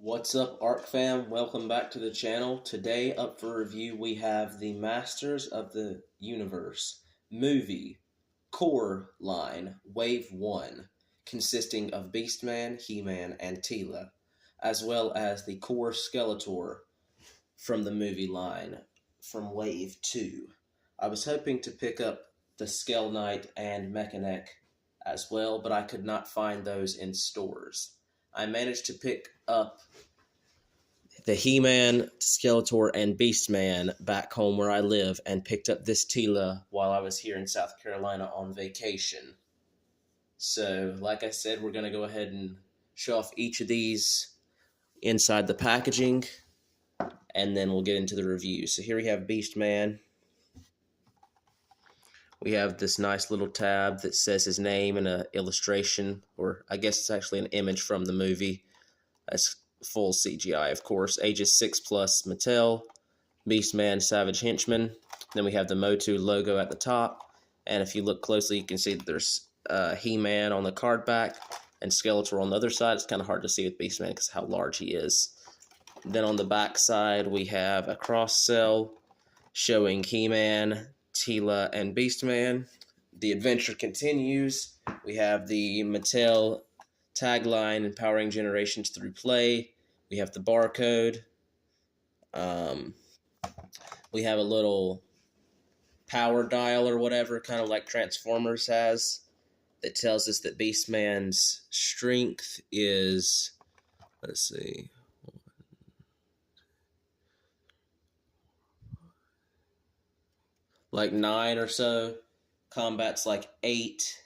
What's up, Arc fam? Welcome back to the channel. Today, up for review, we have the Masters of the Universe movie Core line, Wave 1, consisting of Beastman, He-Man, and Teela, as well as the Core Skeletor from the movie line from Wave 2. I was hoping to pick up the Skell Knight and Mechanic as well, but I could not find those in stores. I managed to pick up the He-Man, Skeletor, and Beastman back home where I live, and picked up this Teela while I was here in South Carolina on vacation. So, like I said, we're going to go ahead and show off each of these inside the packaging, and then we'll get into the review. So here we have Beastman. We have this nice little tab that says his name and an illustration, or I guess it's actually an image from the movie. That's full CGI, of course. Ages 6+, Mattel, Beastman, Savage Henchman. Then we have the MOTU logo at the top. And if you look closely, you can see that there's He-Man on the card back and Skeletor on the other side. It's kind of hard to see with Beastman because of how large he is. Then on the back side, we have a cross-cell showing He-Man, Teela, and Beastman. The adventure continues. We have the Mattel tagline, empowering generations through play. We have the barcode. We have a little power dial or whatever, kind of like Transformers has, that tells us that Beastman's strength is, let's see, like 9 or so. Combat's like 8.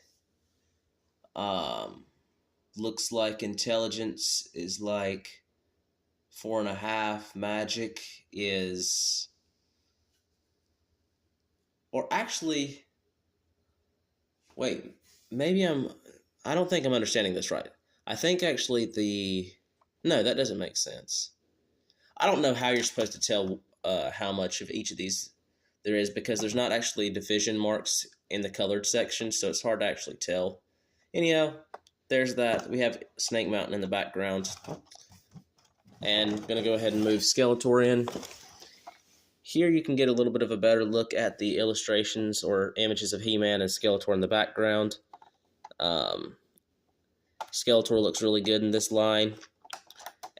Looks like intelligence is like 4.5. Magic is, or actually, wait, maybe I don't think I'm understanding this right. I think actually no, that doesn't make sense. I don't know how you're supposed to tell how much of each of these there is, because there's not actually division marks in the colored section, so it's hard to actually tell. Anyhow, there's that. We have Snake Mountain in the background. And I'm going to go ahead and move Skeletor in. Here you can get a little bit of a better look at the illustrations or images of He-Man and Skeletor in the background. Skeletor looks really good in this line.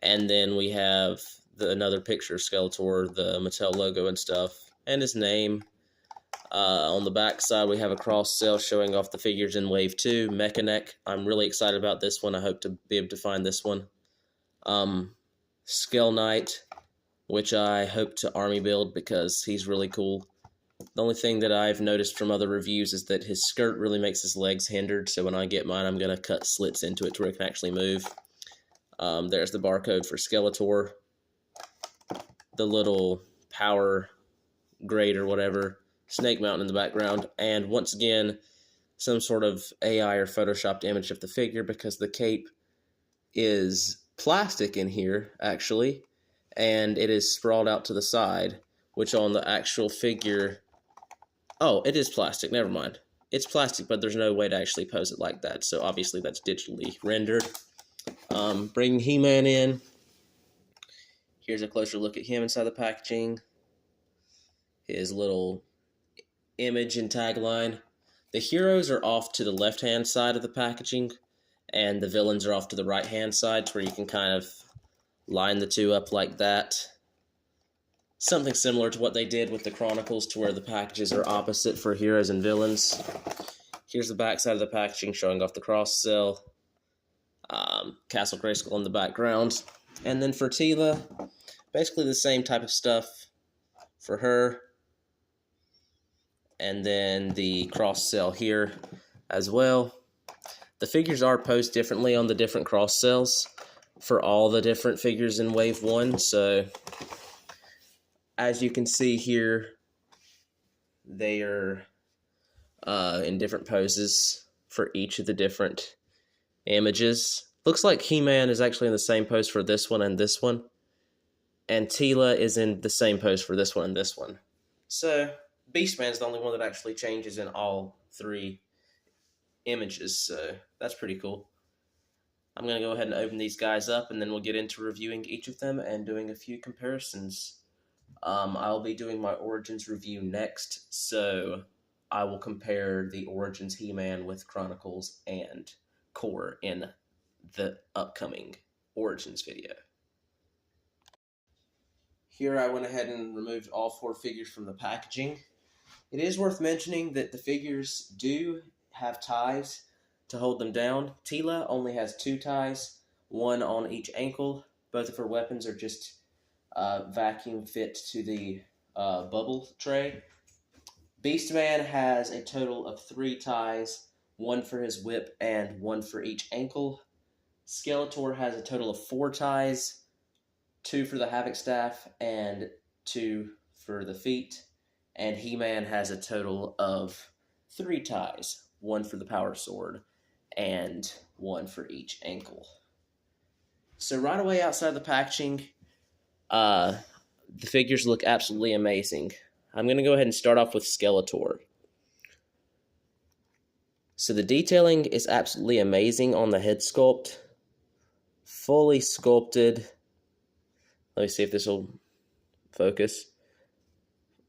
And then we have another picture of Skeletor, the Mattel logo and stuff, and his name. On the back side, we have a cross-cell showing off the figures in Wave 2. Mechanic, I'm really excited about this one. I hope to be able to find this one. Skell Knight, which I hope to army build because he's really cool. The only thing that I've noticed from other reviews is that his skirt really makes his legs hindered, so when I get mine, I'm going to cut slits into it to where it can actually move. There's the barcode for Skeletor. The little power grate or whatever. Snake Mountain in the background, and once again, some sort of AI or photoshopped image of the figure, because the cape is plastic in here, actually, and it is sprawled out to the side, which on the actual figure, oh, it is plastic, never mind. It's plastic, but there's no way to actually pose it like that, so obviously that's digitally rendered. Bringing He-Man in. Here's a closer look at him inside the packaging. His little image and tagline. The heroes are off to the left-hand side of the packaging, and the villains are off to the right-hand side, to where you can kind of line the two up like that. Something similar to what they did with the Chronicles, to where the packages are opposite for heroes and villains. Here's the back side of the packaging showing off the cross-cell. Castle Grayskull in the background. And then for Teela, basically the same type of stuff for her. And then the cross-cell here as well. The figures are posed differently on the different cross-cells for all the different figures in Wave 1. So, as you can see here, they are in different poses for each of the different images. Looks like He-Man is actually in the same pose for this one and this one. And Teela is in the same pose for this one and this one. So, Beastman's the only one that actually changes in all 3 images, so that's pretty cool. I'm going to go ahead and open these guys up, and then we'll get into reviewing each of them and doing a few comparisons. I'll be doing my Origins review next, so I will compare the Origins He-Man with Chronicles and Core in the upcoming Origins video. Here I went ahead and removed all 4 figures from the packaging. It is worth mentioning that the figures do have ties to hold them down. Teela only has 2 ties, 1 on each ankle. Both of her weapons are just vacuum fit to the bubble tray. Beastman has a total of 3 ties, 1 for his whip and 1 for each ankle. Skeletor has a total of 4 ties, 2 for the Havoc Staff and 2 for the feet. And He-Man has a total of 3 ties, 1 for the Power Sword and 1 for each ankle. So right away outside the packaging, the figures look absolutely amazing. I'm going to go ahead and start off with Skeletor. So the detailing is absolutely amazing on the head sculpt. Fully sculpted. Let me see if this will focus.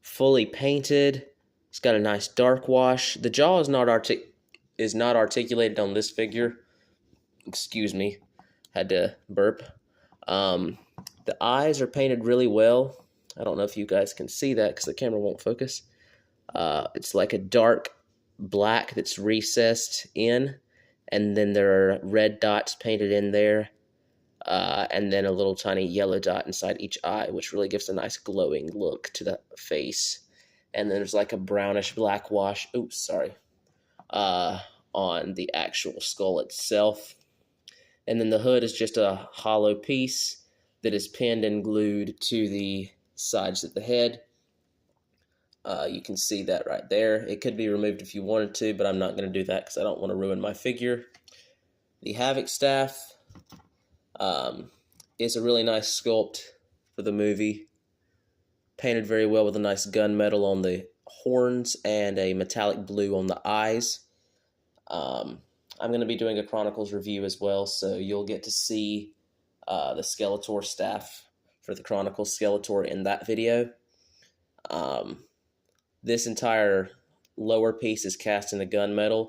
Fully painted. It's got a nice dark wash. The jaw is not articulated on this figure. Excuse me. Had to burp. The eyes are painted really well. I don't know if you guys can see that because the camera won't focus. It's like a dark black that's recessed in, and then there are red dots painted in there, and then a little tiny yellow dot inside each eye, which really gives a nice glowing look to the face. And then there's like a brownish black wash, on the actual skull itself. And then the hood is just a hollow piece that is pinned and glued to the sides of the head. You can see that right there. It could be removed if you wanted to, but I'm not going to do that because I don't want to ruin my figure. The Havoc Staff is a really nice sculpt for the movie. Painted very well with a nice gunmetal on the horns and a metallic blue on the eyes. I'm going to be doing a Chronicles review as well, so you'll get to see the Skeletor staff for the Chronicles Skeletor in that video. This entire lower piece is cast in the gunmetal,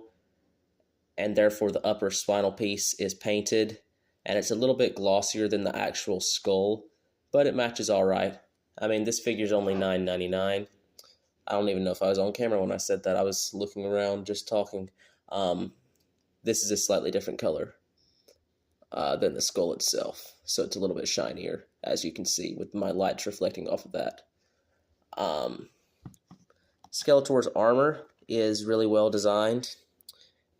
and therefore the upper spinal piece is painted, and it's a little bit glossier than the actual skull, but it matches all right. I mean, this figure's only $9.99. I don't even know if I was on camera when I said that. I was looking around just talking. This is a slightly different color than the skull itself, so it's a little bit shinier, as you can see, with my lights reflecting off of that. Skeletor's armor is really well designed.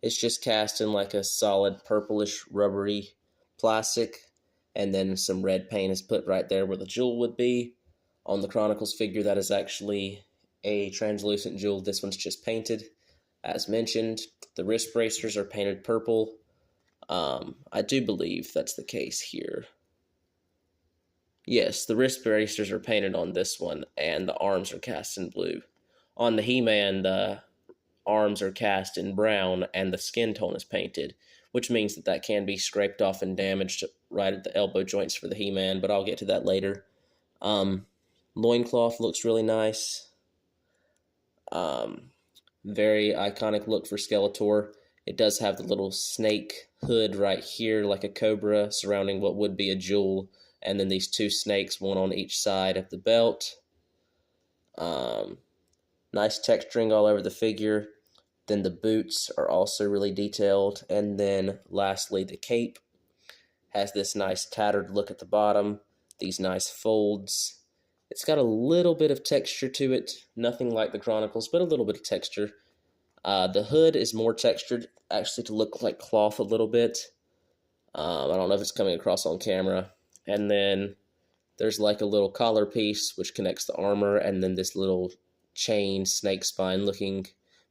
It's just cast in like a solid purplish rubbery plastic, and then some red paint is put right there where the jewel would be. On the Chronicles figure, that is actually a translucent jewel. This one's just painted. As mentioned, the wrist bracers are painted purple. I do believe that's the case here. Yes, the wrist bracers are painted on this one, and the arms are cast in blue. On the He-Man, the arms are cast in brown, and the skin tone is painted, which means that can be scraped off and damaged right at the elbow joints for the He-Man, but I'll get to that later. Loincloth looks really nice. Very iconic look for Skeletor. It does have the little snake hood right here, like a cobra, surrounding what would be a jewel, and then these 2 snakes, one on each side of the belt. Nice texturing all over the figure. Then the boots are also really detailed. And then lastly, the cape has this nice tattered look at the bottom, these nice folds. It's got a little bit of texture to it, nothing like the Chronicles, but a little bit of texture. The hood is more textured, actually, to look like cloth a little bit. I don't know if it's coming across on camera. And then there's like a little collar piece which connects the armor, and then this little chain snake spine looking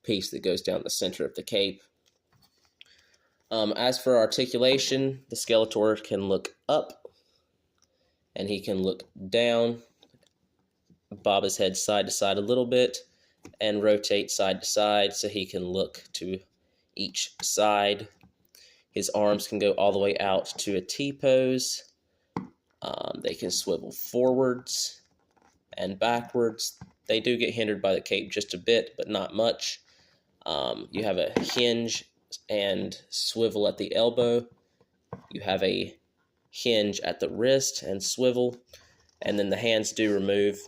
piece that goes down the center of the cape. As for articulation, the Skeletor can look up and he can look down, bob his head side to side a little bit, and rotate side to side so he can look to each side. His arms can go all the way out to a T-pose. They can swivel forwards and backwards. They do get hindered by the cape just a bit, but not much. You have a hinge and swivel at the elbow. You have a hinge at the wrist and swivel. And then the hands do remove.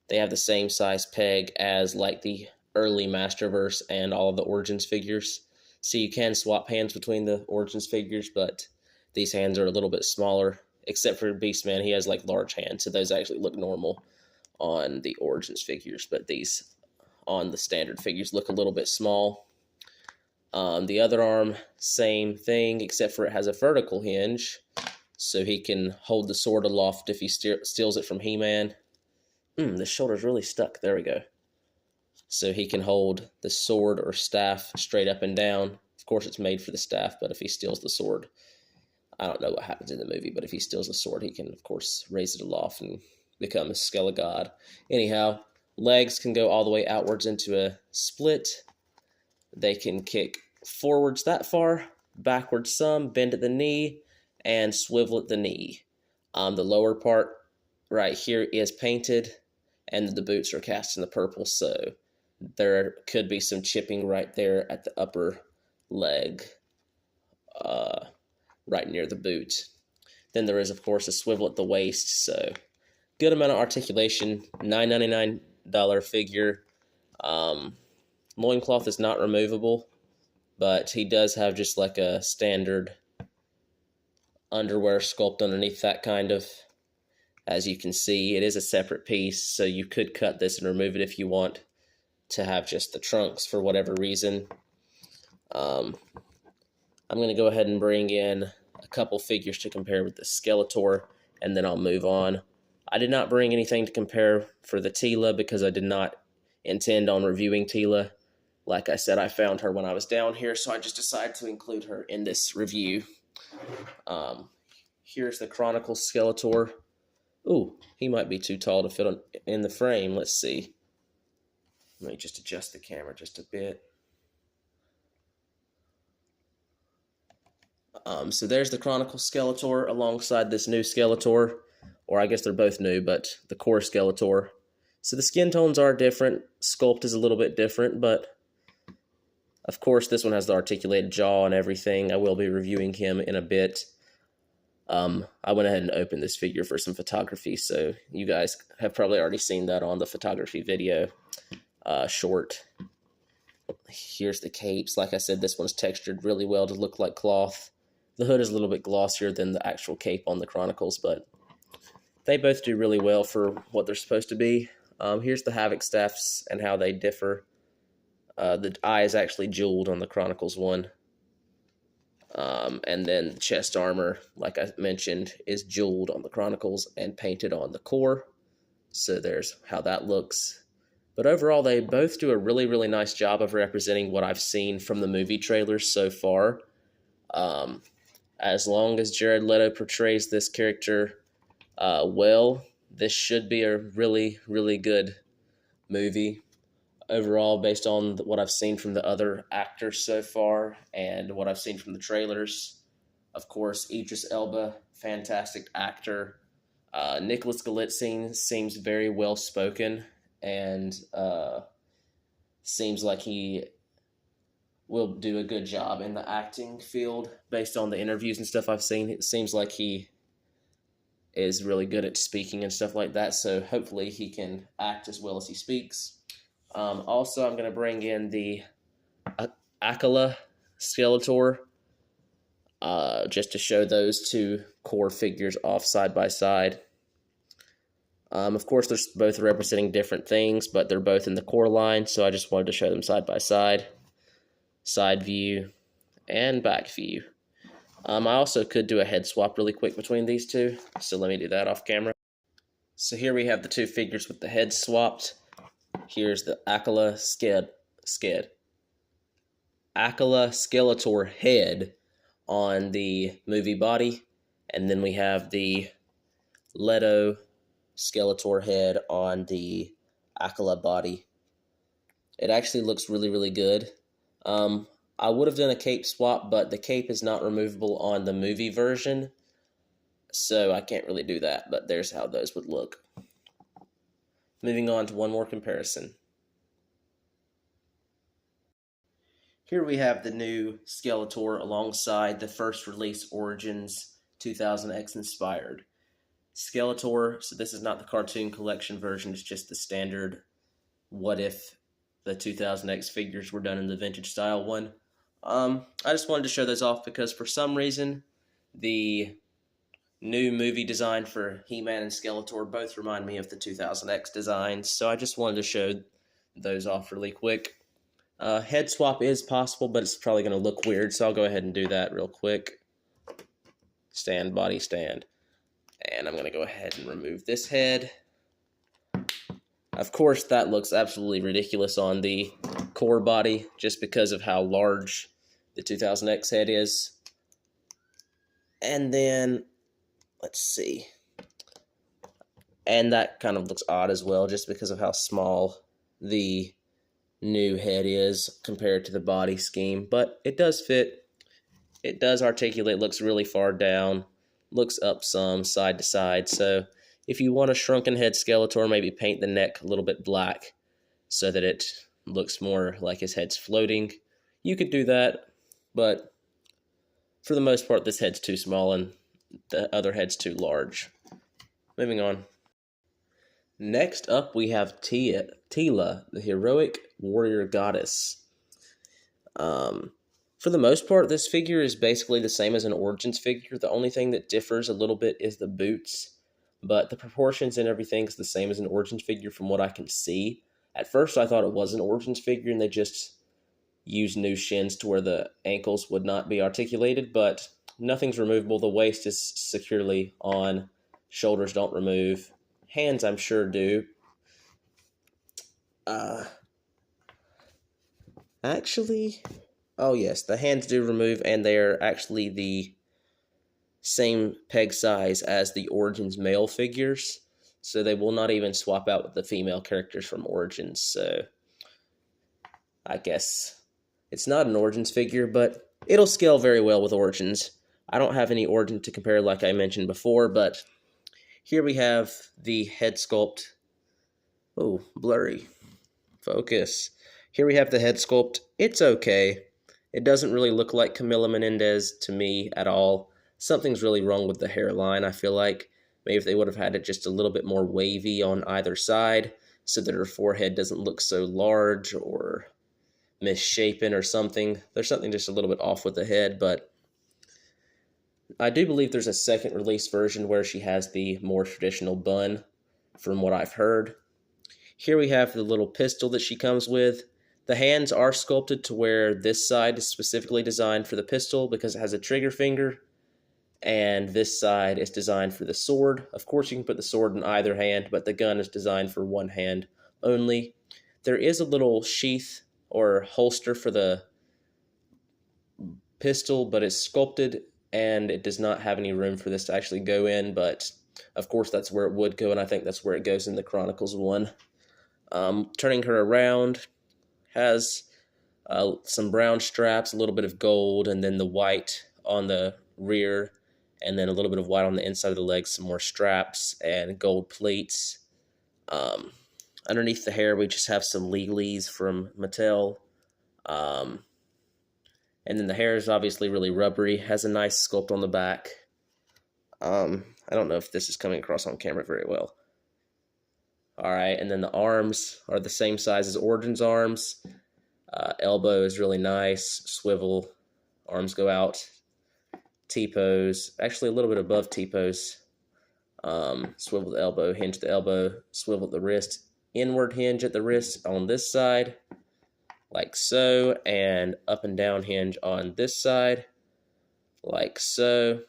They have the same size peg as like the early Masterverse and all of the Origins figures. So you can swap hands between the Origins figures, but these hands are a little bit smaller, except for Beastman. He has like large hands, so those actually look normal on the Origins figures, but these on the standard figures look a little bit small. The other arm, same thing, except for it has a vertical hinge, so he can hold the sword aloft if he steals it from He-Man. The shoulder's really stuck. There we go. So he can hold the sword or staff straight up and down. Of course, it's made for the staff, but if he steals the sword, I don't know what happens in the movie, but if he steals the sword, he can, of course, raise it aloft and become a Skele-God. Anyhow, legs can go all the way outwards into a split. They can kick forwards that far, backwards some, bend at the knee, and swivel at the knee. The lower part right here is painted, and the boots are cast in the purple, so there could be some chipping right there at the upper leg, right near the boot. Then there is, of course, a swivel at the waist, so good amount of articulation. $9.99 figure. Loincloth is not removable, but he does have just like a standard underwear sculpt underneath that kind of. As you can see, it is a separate piece, so you could cut this and remove it if you want to have just the trunks for whatever reason. I'm going to go ahead and bring in a couple figures to compare with the Skeletor, and then I'll move on. I did not bring anything to compare for the Teela because I did not intend on reviewing Teela. Like I said, I found her when I was down here, so I just decided to include her in this review. Here's the Chronicles Skeletor. Ooh, he might be too tall to fit in the frame. Let's see. Let me just adjust the camera just a bit. So there's the Chronicles Skeletor alongside this new Skeletor. Or I guess they're both new, but the core Skeletor. So the skin tones are different. Sculpt is a little bit different, but of course this one has the articulated jaw and everything. I will be reviewing him in a bit. I went ahead and opened this figure for some photography, so you guys have probably already seen that on the photography video short. Here's the capes. Like I said, this one's textured really well to look like cloth. The hood is a little bit glossier than the actual cape on the Chronicles, but they both do really well for what they're supposed to be. Here's the Havoc staffs and how they differ. The eye is actually jeweled on the Chronicles one. And then the chest armor, like I mentioned, is jeweled on the Chronicles and painted on the core. So there's how that looks. But overall, they both do a really, really nice job of representing what I've seen from the movie trailers so far. As long as Jared Leto portrays this character well, this should be a really, really good movie. Overall, based on what I've seen from the other actors so far and what I've seen from the trailers. Of course, Idris Elba, fantastic actor. Nicholas Galitzine seems very well spoken and seems like he will do a good job in the acting field based on the interviews and stuff I've seen. It seems like he is really good at speaking and stuff like that, so hopefully he can act as well as he speaks. Also, I'm going to bring in the Akala Skeletor just to show those two core figures off side by side. Of course, they're both representing different things, but they're both in the core line, so I just wanted to show them side by side. Side view and back view. I also could do a head swap really quick between these two, so let me do that off camera. So here we have the two figures with the heads swapped. Here's the Akala Skeletor head on the movie body, and then we have the Leto Skeletor head on the Akala body. It actually looks really, really good. I would have done a cape swap, but the cape is not removable on the movie version, so I can't really do that, but there's how those would look. Moving on to one more comparison. Here we have the new Skeletor alongside the first release Origins 2000X Inspired. Skeletor, so this is not the cartoon collection version, it's just the standard what if the 2000X figures were done in the vintage style one. I just wanted to show those off because for some reason the new movie design for He-Man and Skeletor both remind me of the 2000X designs, so I just wanted to show those off really quick. Head swap is possible, but it's probably going to look weird, so I'll go ahead and do that real quick. Stand, body, stand. And I'm going to go ahead and remove this head. Of course, that looks absolutely ridiculous on the core body, just because of how large the 2000X head is. And then, let's see. And that kind of looks odd as well, just because of how small the new head is compared to the body scheme. But it does fit. It does articulate, looks really far down, looks up some, side to side. So if you want a shrunken head Skeletor, maybe paint the neck a little bit black so that it looks more like his head's floating. You could do that, but for the most part, this head's too small and the other head's too large. Moving on. Next up, we have Teela, the heroic warrior goddess. For the most part, this figure is basically the same as an Origins figure. The only thing that differs a little bit is the boots, but the proportions and everything is the same as an Origins figure from what I can see. At first, I thought it was an Origins figure, and they just used new shins to where the ankles would not be articulated, but nothing's removable. The waist is securely on. Shoulders don't remove. Hands, I'm sure, do. Actually, oh yes, the hands do remove, and they're actually the same peg size as the Origins male figures, so they will not even swap out with the female characters from Origins, so I guess it's not an Origins figure, but it'll scale very well with Origins. I don't have any Origin to compare like I mentioned before, but here we have the head sculpt. Oh, blurry. Focus. Here we have the head sculpt. It's okay. It doesn't really look like Camila Menendez to me at all. Something's really wrong with the hairline, I feel like. Maybe if they would have had it just a little bit more wavy on either side so that her forehead doesn't look so large or misshapen or something. There's something just a little bit off with the head, but I do believe there's a second release version where she has the more traditional bun, from what I've heard. Here we have the little pistol that she comes with. The hands are sculpted to where this side is specifically designed for the pistol because it has a trigger finger, and this side is designed for the sword. Of course, you can put the sword in either hand, but the gun is designed for one hand only. There is a little sheath or holster for the pistol, but it's sculpted and it does not have any room for this to actually go in, but of course that's where it would go, and I think that's where it goes in the Chronicles one. Turning her around, has some brown straps, a little bit of gold, and then the white on the rear, and then a little bit of white on the inside of the legs, some more straps, and gold plates. Underneath the hair, we just have some legalese from Mattel. And then the hair is obviously really rubbery, has a nice sculpt on the back. I don't know if this is coming across on camera very well. Alright, and then the arms are the same size as Origins arms. Elbow is really nice, swivel, arms go out. T-pose, actually a little bit above T-pose. Swivel the elbow, hinge the elbow, swivel the wrist. Inward hinge at the wrist on this side, like so, and up and down hinge on this side, like so.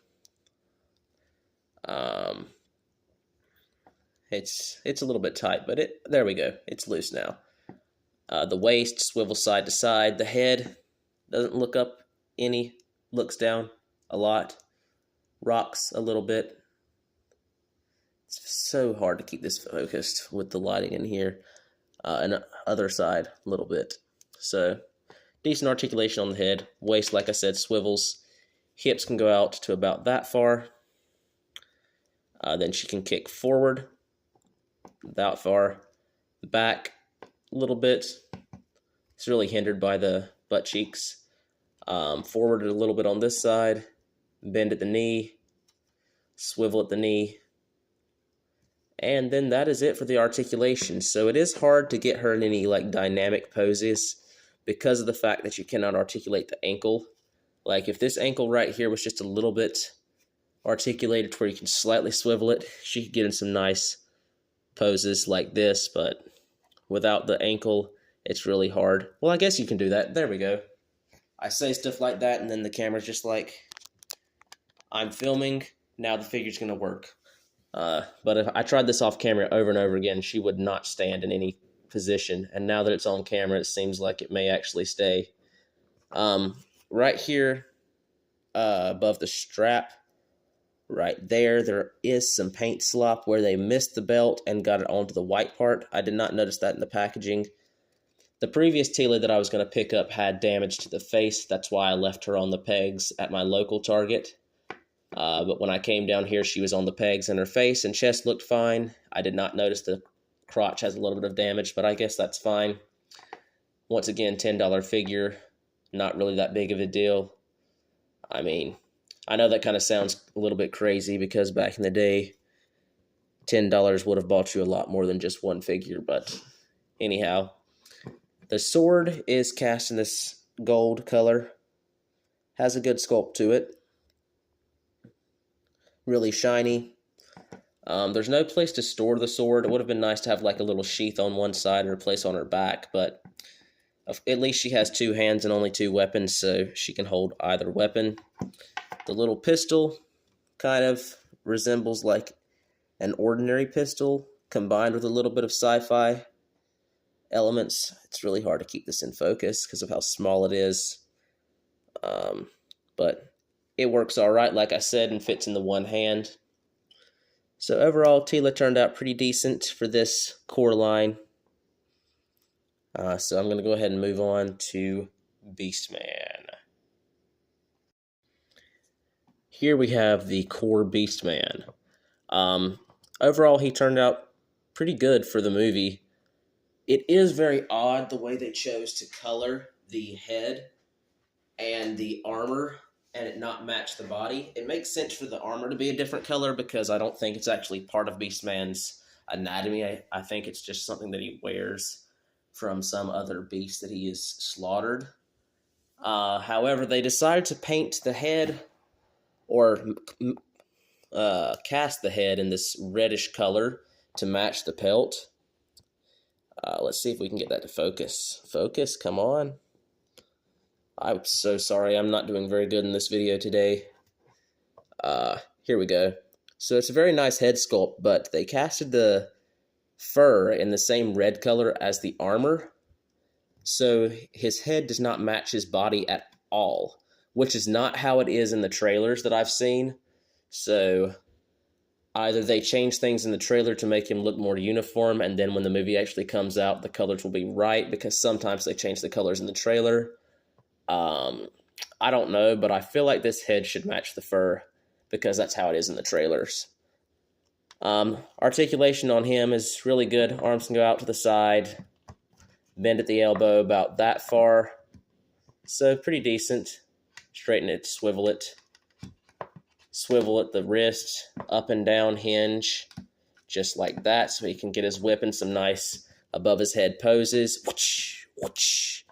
It's a little bit tight, but there we go. It's loose now. The waist swivels side to side. The head doesn't look up any, looks down a lot, rocks a little bit. It's so hard to keep this focused with the lighting in here. And other side a little bit. So decent articulation on the head. Waist, like I said, swivels. Hips can go out to about that far. Then she can kick forward that far. Back a little bit. It's really hindered by the butt cheeks. Forward a little bit on this side. Bend at the knee. Swivel at the knee. And then that is it for the articulation. So it is hard to get her in any like dynamic poses because of the fact that you cannot articulate the ankle. Like if this ankle right here was just a little bit articulated to where you can slightly swivel it, she could get in some nice poses like this, but without the ankle, it's really hard. Well, I guess you can do that. There we go. I say stuff like that, and then the camera's just like, I'm filming, now the figure's going to work. But if I tried this off camera over and over again, she would not stand in any position. And now that it's on camera, it seems like it may actually stay. Right here, above the strap, right there is some paint slop where they missed the belt and got it onto the white part. I did not notice that in the packaging. The previous Tila that I was going to pick up had damage to the face. That's why I left her on the pegs at my local Target. But when I came down here, she was on the pegs and her face and chest looked fine. I did not notice the crotch has a little bit of damage, but I guess that's fine. Once again, $10 figure, not really that big of a deal. I mean, I know that kind of sounds a little bit crazy because back in the day, $10 would have bought you a lot more than just one figure, but anyhow. The sword is cast in this gold color. Has a good sculpt to it. Really shiny. There's no place to store the sword. It would have been nice to have like a little sheath on one side and a place on her back, but at least she has two hands and only two weapons, so she can hold either weapon. The little pistol kind of resembles like an ordinary pistol combined with a little bit of sci-fi elements. It's really hard to keep this in focus because of how small it is. But it works all right, like I said, and fits in the one hand. So overall, Tila turned out pretty decent for this core line. So I'm going to go ahead and move on to Beastman. Here we have the core Beastman. Overall, he turned out pretty good for the movie. It is very odd the way they chose to color the head and the armor and it not match the body. It makes sense for the armor to be a different color because I don't think it's actually part of Beastman's anatomy. I think it's just something that he wears from some other beast that he is slaughtered. However, they decided to paint the head or cast the head in this reddish color to match the pelt. Let's see if we can get that to focus. Focus, come on. I'm so sorry, I'm not doing very good in this video today. Here we go. So it's a very nice head sculpt, but they casted the fur in the same red color as the armor. So his head does not match his body at all, which is not how it is in the trailers that I've seen. So either they change things in the trailer to make him look more uniform, and then when the movie actually comes out, the colors will be right, because sometimes they change the colors in the trailer. I don't know, but I feel like this head should match the fur, because that's how it is in the trailers. Articulation on him is really good. Arms can go out to the side, bend at the elbow about that far. So pretty decent. Straighten it, swivel it. Swivel at the wrist, up and down hinge, just like that, so he can get his whip in some nice above his head poses. Whoosh, whoosh.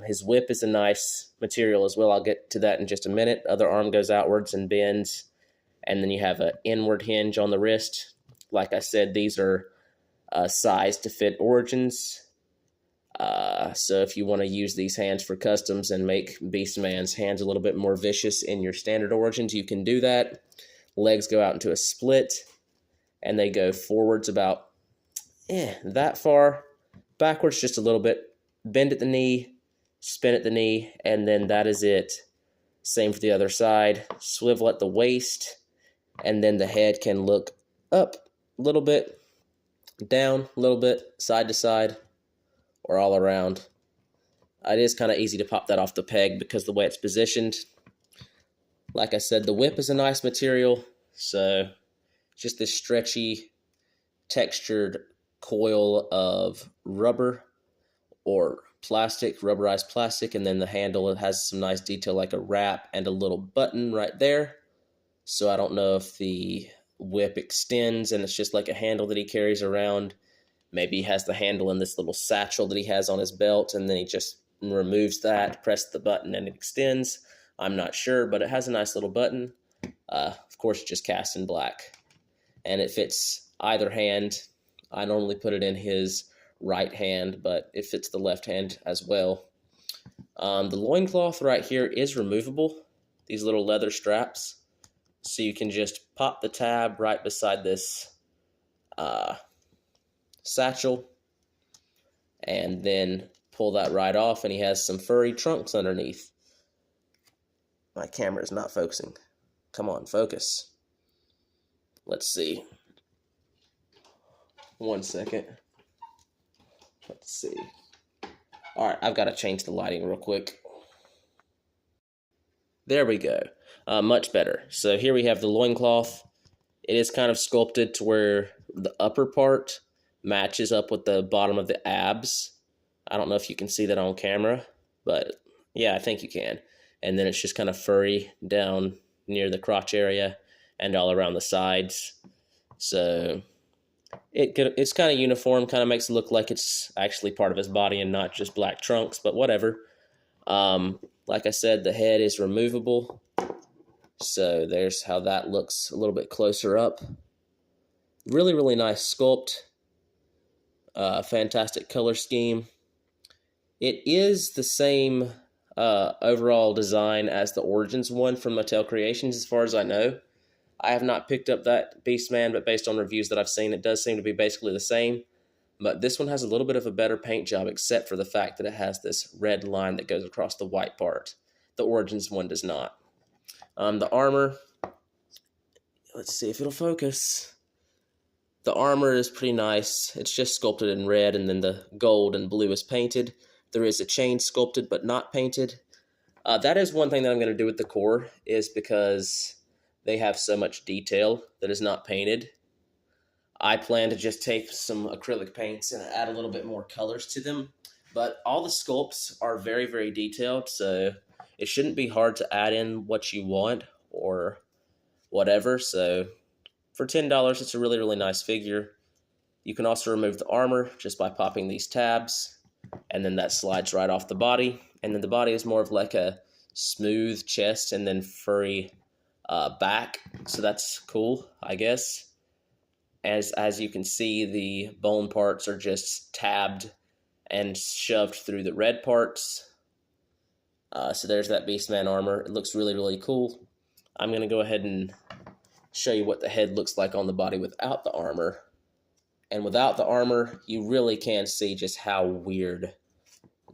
His whip is a nice material as well. I'll get to that in just a minute. Other arm goes outwards and bends, and then you have an inward hinge on the wrist. Like I said, these are sized to fit Origins. So if you want to use these hands for customs and make Beastman's hands a little bit more vicious in your standard Origins, you can do that. Legs go out into a split, and they go forwards about that far, backwards just a little bit, bend at the knee, spin at the knee, and then that is it. Same for the other side. Swivel at the waist, and then the head can look up a little bit, down a little bit, side to side, or all around. It is kind of easy to pop that off the peg because the way it's positioned. Like I said, the whip is a nice material, so it's just this stretchy, textured coil of rubber or plastic, rubberized plastic, and then the handle, it has some nice detail like a wrap and a little button right there. So I don't know if the whip extends and it's just like a handle that he carries around. Maybe he has the handle in this little satchel that he has on his belt, and then he just removes that, press the button, and it extends. I'm not sure, but it has a nice little button. Of course, just cast in black. And it fits either hand. I normally put it in his right hand, but it fits the left hand as well. The loincloth right here is removable, these little leather straps. So you can just pop the tab right beside this satchel and then pull that right off, and he has some furry trunks underneath. My camera is not focusing. Come on, focus. Let's see. 1 second. Let's see. All right, I've got to change the lighting real quick. There we go. Much better. So here we have the loincloth. It is kind of sculpted to where the upper part matches up with the bottom of the abs. I don't know if you can see that on camera, but yeah, I think you can. And then it's just kind of furry down near the crotch area and all around the sides. So it's kind of uniform, kind of makes it look like it's actually part of his body and not just black trunks, but whatever. Like I said, the head is removable. So there's how that looks a little bit closer up. Really, really nice sculpt. Fantastic color scheme. It is the same overall design as the Origins one from Mattel Creations, as far as I know. I have not picked up that Beastman, but based on reviews that I've seen, it does seem to be basically the same. But this one has a little bit of a better paint job, except for the fact that it has this red line that goes across the white part. The Origins one does not. The armor, let's see if it'll focus. The armor is pretty nice. It's just sculpted in red, and then the gold and blue is painted. There is a chain sculpted but not painted. That is one thing that I'm going to do with the core, is because they have so much detail that is not painted. I plan to just take some acrylic paints and add a little bit more colors to them. But all the sculpts are very, very detailed, so it shouldn't be hard to add in what you want or whatever. So for $10, it's a really, really nice figure. You can also remove the armor just by popping these tabs, and then that slides right off the body. And then the body is more of like a smooth chest and then furry back. So that's cool, I guess. As you can see, the bone parts are just tabbed and shoved through the red parts. So there's that Beastman armor. It looks really, really cool. I'm going to go ahead and show you what the head looks like on the body without the armor. And without the armor, you really can see just how weird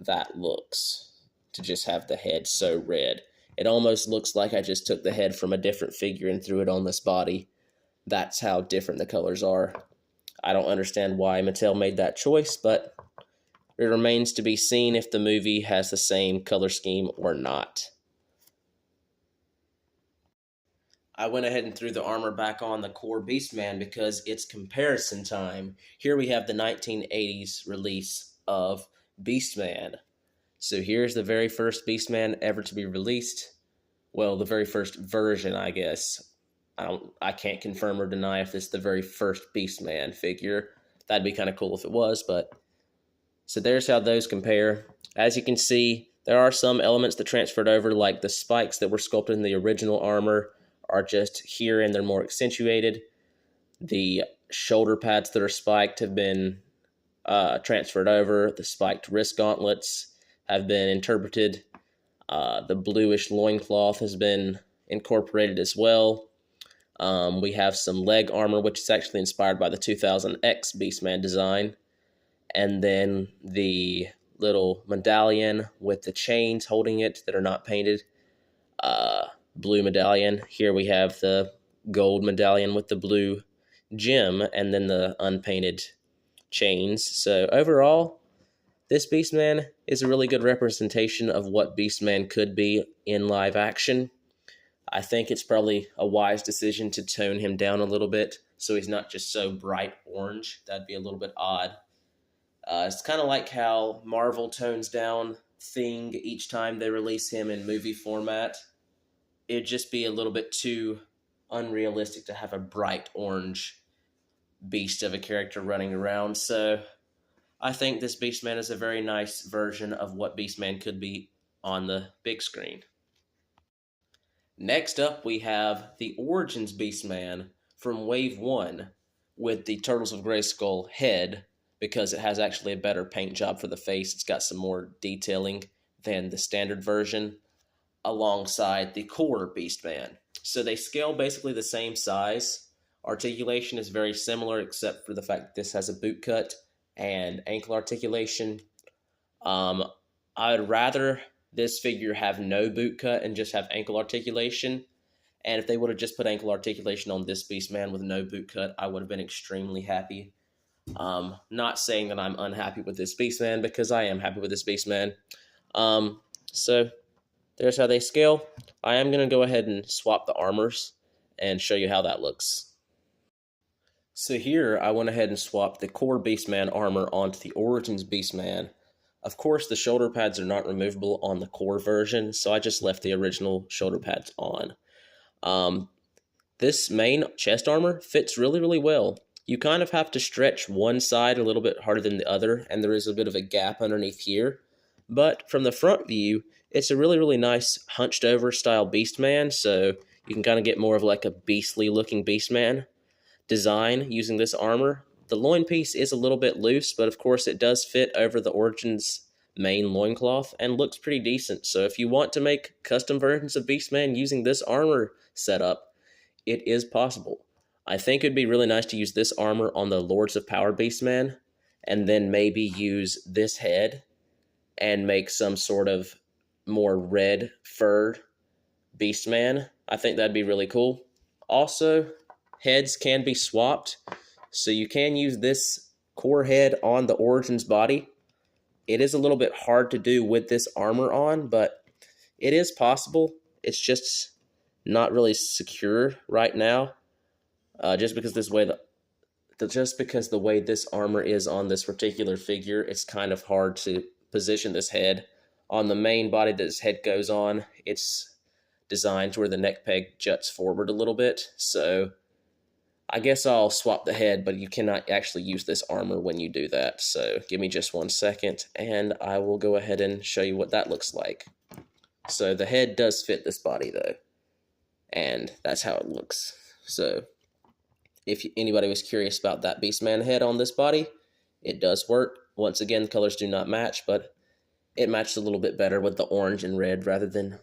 that looks, to just have the head so red. It almost looks like I just took the head from a different figure and threw it on this body. That's how different the colors are. I don't understand why Mattel made that choice, but it remains to be seen if the movie has the same color scheme or not. I went ahead and threw the armor back on the core Beastman because it's comparison time. Here we have the 1980s release of Beastman. So here's the very first Beastman ever to be released. Well, the very first version, I guess. I can't confirm or deny if this is the very first Beastman figure. That'd be kind of cool if it was, but... So there's how those compare. As you can see, there are some elements that transferred over, like the spikes that were sculpted in the original armor are just here and they're more accentuated. The shoulder pads that are spiked have been transferred over. The spiked wrist gauntlets have been interpreted. The bluish loincloth has been incorporated as well. We have some leg armor, which is actually inspired by the 2000X Beastman design. And then the little medallion with the chains holding it that are not painted. Blue medallion. Here we have the gold medallion with the blue gem and then the unpainted chains. So overall, This Beastman is a really good representation of what Beastman could be in live action. I think it's probably a wise decision to tone him down a little bit so he's not just so bright orange. That'd be a little bit odd. It's kind of like how Marvel tones down Thing each time they release him in movie format. It'd just be a little bit too unrealistic to have a bright orange beast of a character running around. So I think this Beastman is a very nice version of what Beastman could be on the big screen. Next up, we have the Origins Beastman from Wave 1 with the Turtles of Grayskull head, because it has actually a better paint job for the face. It's got some more detailing than the standard version, alongside the Core Beastman. So they scale basically the same size. Articulation is very similar, except for the fact that this has a boot cut and ankle articulation. I'd rather this figure have no boot cut and just have ankle articulation. And if they would have just put ankle articulation on this Beastman with no boot cut, I would have been extremely happy. Not saying that I'm unhappy with this Beastman, because I am happy with this Beastman. So there's how they scale. I am going to go ahead and swap the armors and show you how that looks. So here I went ahead and swapped the Core Beastman armor onto the Origins Beastman. Of course, the shoulder pads are not removable on the Core version, so I just left the original shoulder pads on. This main chest armor fits really, really well. You kind of have to stretch one side a little bit harder than the other, and there is a bit of a gap underneath here. But from the front view, it's a really, really nice hunched over style Beastman, so you can kind of get more of like a beastly looking Beastman design using this armor. The loin piece is a little bit loose, but of course it does fit over the Origins main loincloth and looks pretty decent. So if you want to make custom versions of Beastman using this armor setup, it is possible. I think it'd be really nice to use this armor on the Lords of Power Beastman, and then maybe use this head and make some sort of more red furred Beastman. I think that'd be really cool. Also, heads can be swapped, so you can use this Core head on the Origins body. It is a little bit hard to do with this armor on, but it is possible. It's just not really secure right now, just because the way this armor is on this particular figure. It's kind of hard to position this head on the main body that this head goes on. It's designed to where the neck peg juts forward a little bit, so I guess I'll swap the head, but you cannot actually use this armor when you do that. So give me just 1 second, and I will go ahead and show you what that looks like. So the head does fit this body, though, and that's how it looks. So if anybody was curious about that Beastman head on this body, it does work. Once again, the colors do not match, but it matched a little bit better with the orange and red rather than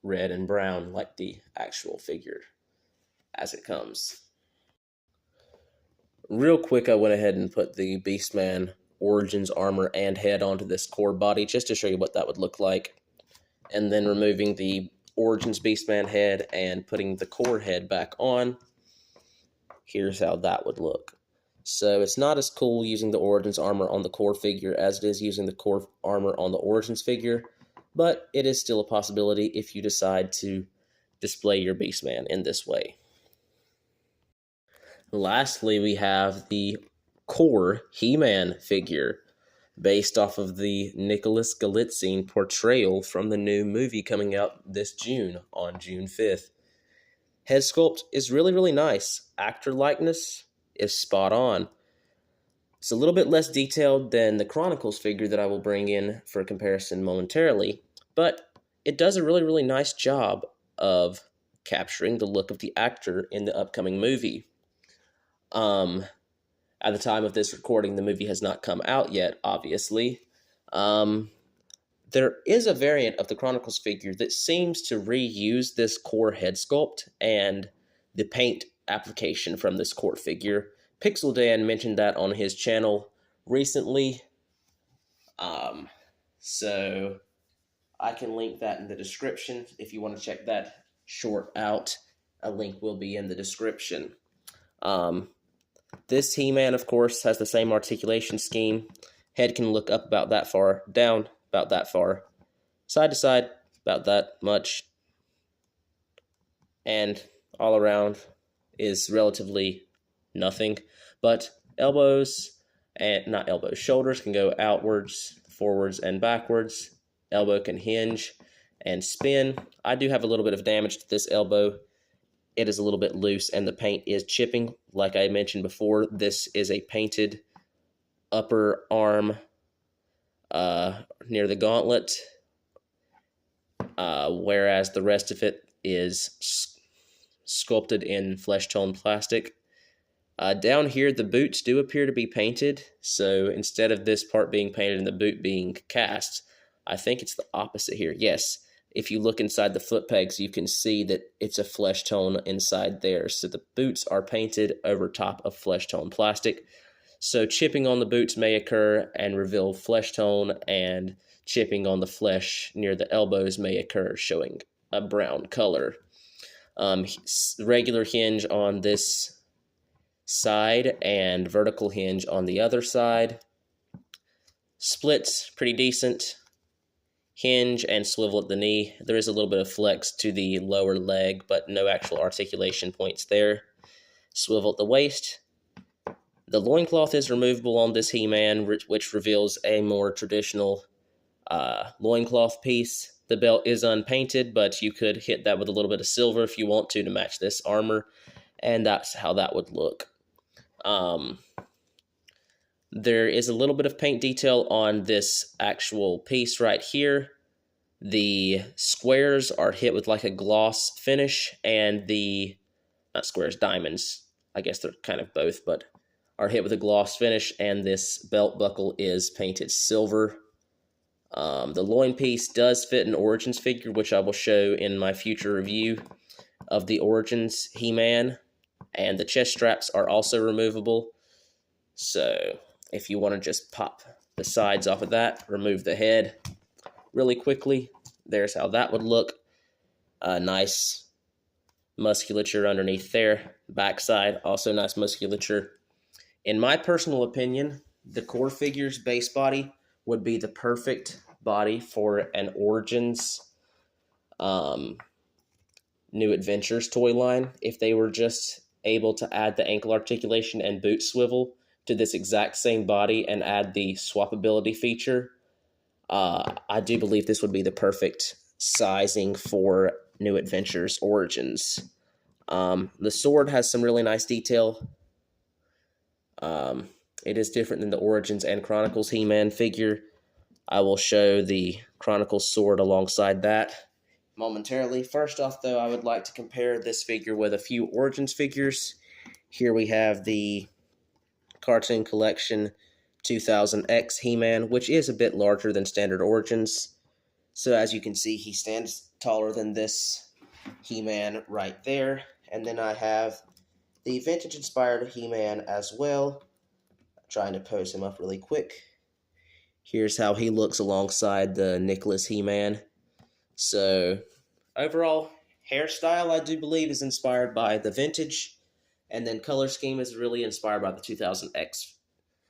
red and brown like the actual figure as it comes. Real quick, I went ahead and put the Beastman Origins armor and head onto this Core body just to show you what that would look like. And then removing the Origins Beastman head and putting the Core head back on. Here's how that would look. So it's not as cool using the Origins armor on the Core figure as it is using the Core armor on the Origins figure, but it is still a possibility if you decide to display your Beastman in this way. Lastly, we have the Core He-Man figure, based off of the Nicholas Galitzine portrayal from the new movie coming out this June, on June 5th. Head sculpt is really, really nice. Actor likeness is spot on. It's a little bit less detailed than the Chronicles figure that I will bring in for comparison momentarily, but it does a really, really nice job of capturing the look of the actor in the upcoming movie. At the time of this recording, the movie has not come out yet, obviously. There is a variant of the Chronicles figure that seems to reuse this Core head sculpt and the paint application from this Core figure. Pixel Dan mentioned that on his channel recently. So I can link that in the description if you want to check that short out. A link will be in the description. This He-Man, of course, has the same articulation scheme. Head can look up about that far, down about that far, side to side about that much, and all around is relatively nothing. But elbows, and not elbows, shoulders can go outwards, forwards, and backwards. Elbow can hinge and spin. I do have a little bit of damage to this elbow. It is a little bit loose and the paint is chipping. Like I mentioned before, this is a painted upper arm near the gauntlet, whereas the rest of it is sculpted in flesh tone plastic. Down here, the boots do appear to be painted, so instead of this part being painted and the boot being cast, I think it's the opposite here. Yes, if you look inside the foot pegs, you can see that it's a flesh tone inside there. So the boots are painted over top of flesh tone plastic. So chipping on the boots may occur and reveal flesh tone, and chipping on the flesh near the elbows may occur, showing a brown color. Regular hinge on this side and vertical hinge on the other side. Splits pretty decent. Hinge and swivel at the knee. There is a little bit of flex to the lower leg, but no actual articulation points there. Swivel at the waist. The loincloth is removable on this He-Man, which reveals a more traditional loincloth piece. The belt is unpainted, but you could hit that with a little bit of silver if you want to match this armor, and that's how that would look. There is a little bit of paint detail on this actual piece right here. The squares are hit with like a gloss finish, and not squares, diamonds, I guess they're kind of both, but are hit with a gloss finish, and this belt buckle is painted silver. The loin piece does fit an Origins figure, which I will show in my future review of the Origins He-Man, and the chest straps are also removable. So if you want to just pop the sides off of that, remove the head really quickly, there's how that would look. Nice musculature underneath there. Backside, also nice musculature. In my personal opinion, the Core figure's base body would be the perfect body for an Origins New Adventures toy line. If they were just able to add the ankle articulation and boot swivel to this exact same body and add the swappability feature, I do believe this would be the perfect sizing for New Adventures Origins. The sword has some really nice detail. It is different than the Origins and Chronicles He-Man figure. I will show the Chronicles sword alongside that momentarily. First off, though, I would like to compare this figure with a few Origins figures. Here we have the Cartoon Collection 2000X He-Man, which is a bit larger than standard Origins. So as you can see, he stands taller than this He-Man right there. And then I have the vintage-inspired He-Man as well. I'm trying to pose him up really quick. Here's how he looks alongside the Nicholas He-Man. So, overall, hairstyle, I do believe, is inspired by the vintage. And then color scheme is really inspired by the 2000X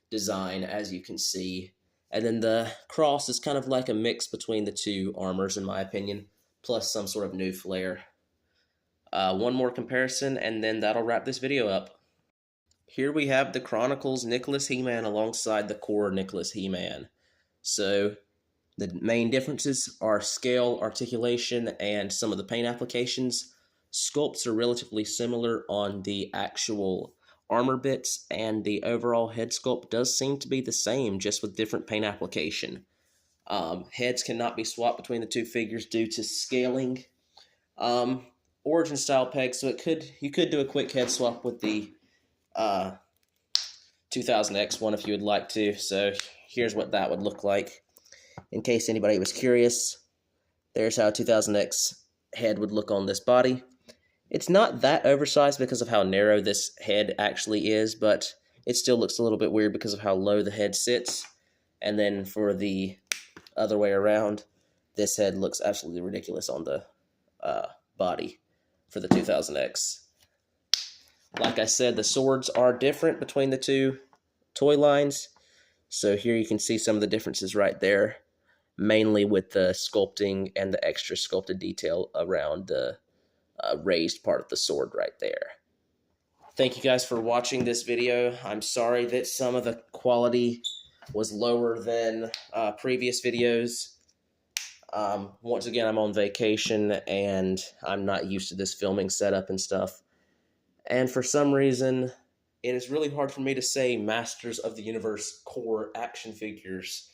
design, as you can see. And then the cross is kind of like a mix between the two armors, in my opinion, plus some sort of new flair. One more comparison, and then that'll wrap this video up. Here we have the Chronicles Nicholas He-Man alongside the Core Nicholas He-Man. So, the main differences are scale, articulation, and some of the paint applications. Sculpts are relatively similar on the actual armor bits, and the overall head sculpt does seem to be the same, just with different paint application. Heads cannot be swapped between the two figures due to scaling. Origin style pegs, so you could do a quick head swap with the 2000X one if you would like to. So here's what that would look like. In case anybody was curious, there's how 2000X head would look on this body. It's not that oversized because of how narrow this head actually is, but it still looks a little bit weird because of how low the head sits. And then for the other way around, this head looks absolutely ridiculous on the body for the 2000X. Like I said, the swords are different between the two toy lines. So here you can see some of the differences right there, mainly with the sculpting and the extra sculpted detail around the raised part of the sword right there. Thank you guys for watching this video. I'm sorry that some of the quality was lower than previous videos. Once again, I'm on vacation and I'm not used to this filming setup and stuff. And for some reason, it is really hard for me to say Masters of the Universe Core action figures.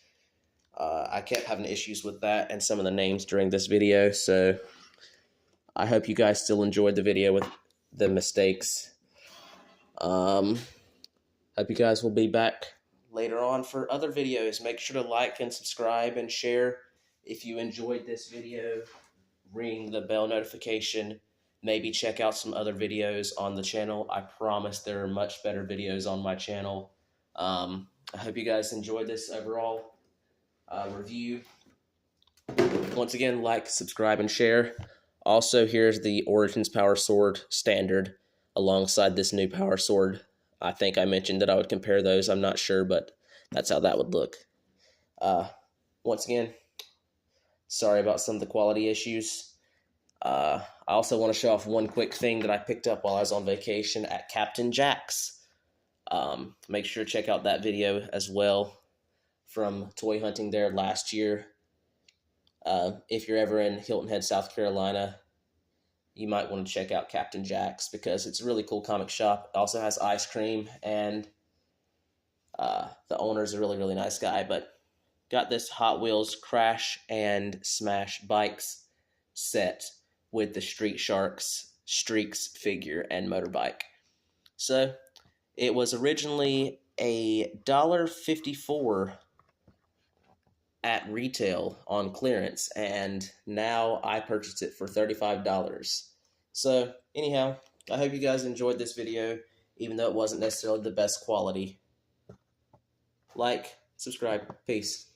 I kept having issues with that and some of the names during this video, so I hope you guys still enjoyed the video with the mistakes. Hope you guys will be back later on for other videos. Make sure to like and subscribe and share if you enjoyed this video. Ring the bell notification. Maybe check out some other videos on the channel. I promise there are much better videos on my channel. I hope you guys enjoyed this overall review. Once again, like, subscribe, and share. Also, here's the Origins Power Sword Standard alongside this new Power Sword. I think I mentioned that I would compare those. I'm not sure, but that's how that would look. Once again, sorry about some of the quality issues. I also want to show off one quick thing that I picked up while I was on vacation at Captain Jack's. Make sure to check out that video as well from toy hunting there last year. If you're ever in Hilton Head, South Carolina, you might want to check out Captain Jack's because it's a really cool comic shop. It also has ice cream, and the owner's a really, really nice guy. But got this Hot Wheels Crash and Smash Bikes set with the Street Sharks Streaks figure and motorbike. So it was originally $1.54 at retail on clearance, and now I purchased it for $35. So anyhow, I hope you guys enjoyed this video, even though it wasn't necessarily the best quality. Like, subscribe, peace.